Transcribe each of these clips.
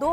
2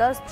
10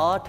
8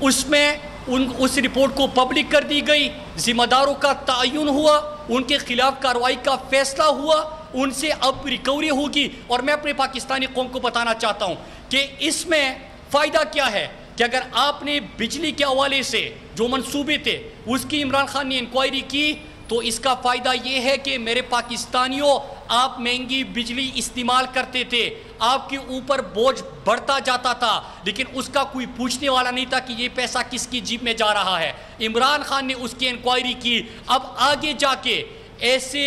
اس میں اس رپورٹ کو پبلک کر دی گئی, ذمہ داروں کا تعین ہوا, ان کے خلاف کارروائی کا فیصلہ ہوا, ان سے اب ریکوری ہوگی. اور میں اپنے پاکستانی قوم کو بتانا چاہتا ہوں کہ اس میں فائدہ کیا ہے کہ اگر آپ نے بجلی کے حوالے سے جو منصوبے تھے اس کی عمران خان نے انکوائری کی, تو اس کا فائدہ یہ ہے کہ میرے پاکستانیوں, آپ مہنگی بجلی استعمال کرتے تھے, آپ کے اوپر بوجھ بڑھتا جاتا تھا, لیکن اس کا کوئی پوچھنے والا نہیں تھا کہ یہ پیسہ کس کی جیب میں جا رہا ہے. عمران خان نے اس کی انکوائری کی. اب آگے جا کے ایسے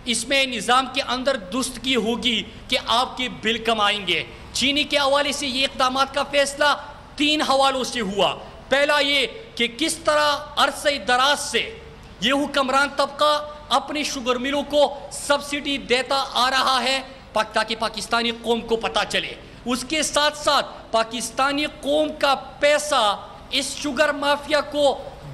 اس میں نظام کے اندر درستگی ہوگی کہ آپ کے بل کم آئیں گے. چینی کے حوالے سے یہ اقدامات کا فیصلہ 3 حوالوں سے ہوا. پہلا یہ کہ کس طرح عرصہ دراز سے یہ حکمران طبقہ اپنی شوگر ملوں کو سبسڈی دیتا آ رہا ہے تاکہ پاکستانی قوم کو پتہ چلے. اس کے ساتھ ساتھ پاکستانی قوم کا پیسہ اس شوگر مافیا کو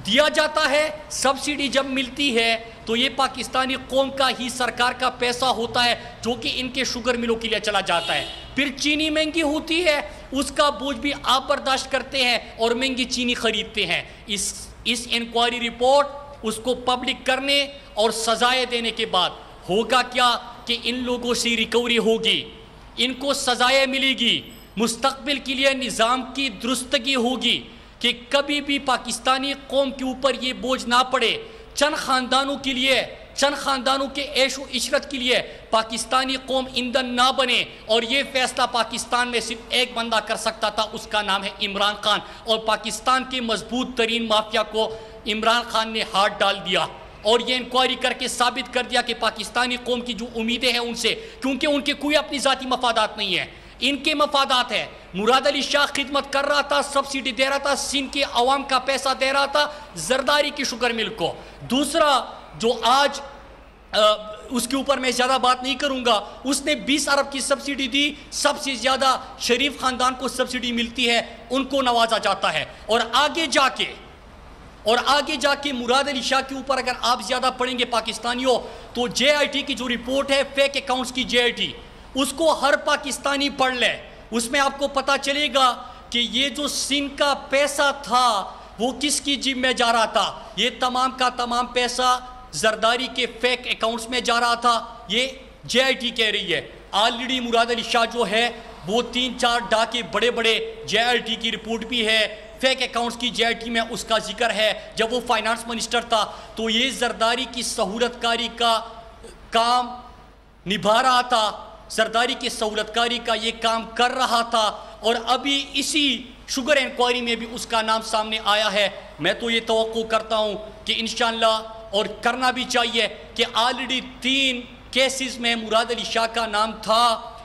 دیا جاتا ہے. سبسڈی جب ملتی ہے تو یہ پاکستانی قوم کا ہی سرکار کا پیسہ ہوتا ہے جو کہ ان کے شوگر ملوں کے لیے چلا جاتا ہے. پھر چینی مہنگی ہوتی ہے, اس کا بوجھ بھی آپ برداشت کرتے ہیں اور مہنگی چینی خریدتے ہیں. اس انکوائری رپورٹ اس کو پبلک کرنے اور سزائیں دینے کے بعد ہوگا کیا کہ ان لوگوں سے ریکوری ہوگی, ان کو سزائیں ملے گی, مستقبل کے لیے نظام کی درستگی ہوگی کہ کبھی بھی پاکستانی قوم کے اوپر یہ بوجھ نہ پڑے. چند خاندانوں کے لیے, چند خاندانوں کے عیش و عشرت کے لیے پاکستانی قوم ایندھن نہ بنے. اور یہ فیصلہ پاکستان میں صرف ایک بندہ کر سکتا تھا, اس کا نام ہے عمران خان. اور پاکستان کے مضبوط ترین مافیا کو عمران خان نے ہاتھ ڈال دیا اور یہ انکوائری کر کے ثابت کر دیا کہ پاکستانی قوم کی جو امیدیں ہیں ان سے, کیونکہ ان کے کوئی اپنی ذاتی مفادات نہیں ہیں, ان کے مفادات ہیں. مراد علی شاہ خدمت کر رہا تھا, سبسڈی دے رہا تھا, سندھ کے عوام کا پیسہ دے رہا تھا زرداری کی شوگر مل کو. دوسرا جو آج اس کے اوپر میں زیادہ بات نہیں کروں گا, اس نے 20 ارب کی سبسڈی دی. سب سے زیادہ شریف خاندان کو سبسڈی ملتی ہے, ان کو نوازا جاتا ہے. اور آگے جا کے مراد علی شاہ کے اوپر اگر آپ زیادہ پڑھیں گے پاکستانیوں, تو جے آئی ٹی کی جو رپورٹ ہے فیک اکاؤنٹس کی جے آئی ٹی, اس کو ہر پاکستانی پڑھ لے. اس میں آپ کو پتا چلے گا کہ یہ جو سندھ کا پیسہ تھا وہ کس کی جیب میں جا رہا تھا. یہ تمام کا تمام پیسہ زرداری کے فیک اکاؤنٹس میں جا رہا تھا. یہ جے آئی ٹی کہہ رہی ہے. آلریڈی مراد علی شاہ جو ہے وہ 3-4 ڈاکے بڑے بڑے جے آئی ٹی کی رپورٹ بھی ہے, فیک اکاؤنٹس کی جے آئی ٹی میں اس کا ذکر ہے. جب وہ فائنانس منسٹر تھا تو یہ زرداری کی سہولت کاری کا کام نبھا رہا تھا, زرداری کی سہولت کاری کا یہ کام کر رہا تھا. اور ابھی اسی شوگر انکوائری میں بھی اس کا نام سامنے آیا ہے. میں تو یہ توقع کرتا ہوں کہ انشاءاللہ, اور کرنا بھی چاہیے, کہ آلریڈی 3 کیسز میں مراد علی شاہ کا نام تھا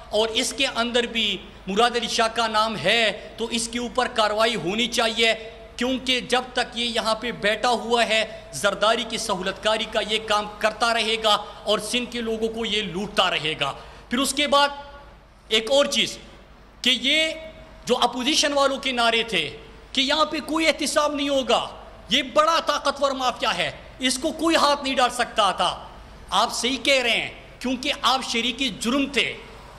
اور اس کے اندر بھی مراد علی شاہ کا نام ہے, تو اس کے اوپر کارروائی ہونی چاہیے. کیونکہ جب تک یہ یہاں پہ بیٹھا ہوا ہے زرداری کی سہولت کاری کا یہ کام کرتا رہے گا اور سندھ کے لوگوں کو یہ لوٹتا رہے گا. پھر اس کے بعد ایک اور چیز کہ یہ جو اپوزیشن والوں کے نعرے تھے کہ یہاں پہ کوئی احتساب نہیں ہوگا, یہ بڑا طاقتور مافیا ہے, اس کو کوئی ہاتھ نہیں ڈال سکتا تھا. آپ صحیح کہہ رہے ہیں کیونکہ آپ شریک جرم تھے.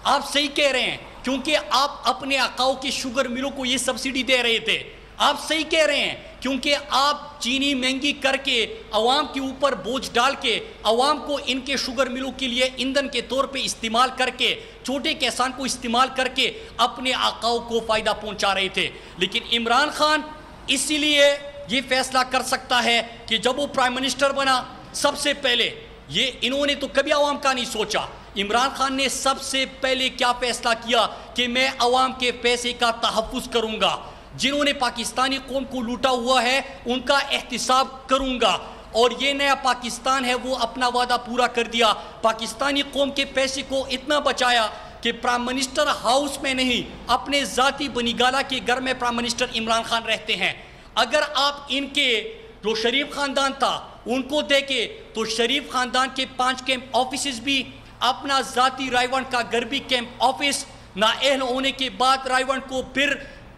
آپ صحیح کہہ رہے ہیں کیونکہ آپ اپنے آقاؤں کے شوگر ملوں کو یہ سبسڈی دے رہے تھے. آپ صحیح کہہ رہے ہیں کیونکہ آپ چینی مہنگی کر کے عوام کے اوپر بوجھ ڈال کے عوام کو ان کے شوگر ملوں کے لیے ایندھن کے طور پہ استعمال کر کے, چھوٹے کسان کو استعمال کر کے اپنے آقاؤں کو فائدہ پہنچا رہے تھے. لیکن عمران خان اسی لیے یہ فیصلہ کر سکتا ہے کہ جب وہ پرائم منسٹر بنا, سب سے پہلے یہ انہوں نے تو کبھی عوام کا نہیں سوچا. عمران خان نے سب سے پہلے کیا فیصلہ کیا کہ میں عوام کے پیسے کا تحفظ کروں گا, جنہوں نے پاکستانی قوم کو لوٹا ہوا ہے ان کا احتساب کروں گا. اور یہ نیا پاکستان ہے وہ اپنا وعدہ پورا کر دیا. پاکستانی قوم کے پیسے کو اتنا بچایا کہ پرائم منسٹر ہاؤس میں نہیں, اپنے ذاتی بنیگالہ کے گھر میں پرائم منسٹر عمران خان رہتے ہیں. اگر آپ ان کے جو شریف خاندان تھا ان کو دیکھیں تو شریف خاندان کے 5 کیمپ آفیسز بھی, اپنا ذاتی رائیونڈ کا گھر بھی کیمپ آفس, نااہل ہونے کے بعد رائیونڈ کو پھر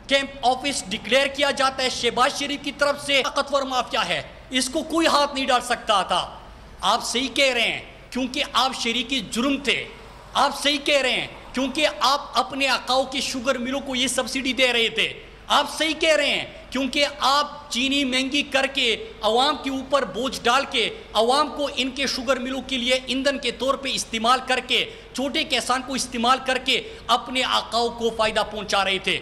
کیمپ آفس ڈکلیئر کیا جاتا ہے شہباز شریف کی طرف سے. طاقتور مافیا ہے, اس کو کوئی ہاتھ نہیں ڈال سکتا تھا. آپ صحیح کہہ رہے ہیں کیونکہ آپ شریک جرم تھے. آپ صحیح کہہ رہے ہیں کیونکہ آپ اپنے آقاؤں کے شوگر ملوں کو یہ سبسڈی دے رہے تھے. آپ صحیح کہہ رہے ہیں، کیونکہ آپ چینی مہنگی کر کے عوام کے اوپر بوجھ ڈال کے عوام کو ان کے شوگر ملوں کے لیے ایندھن کے طور پہ استعمال کر کے چھوٹے کسان کو استعمال کر کے اپنے آقاؤں کو فائدہ پہنچا رہے تھے۔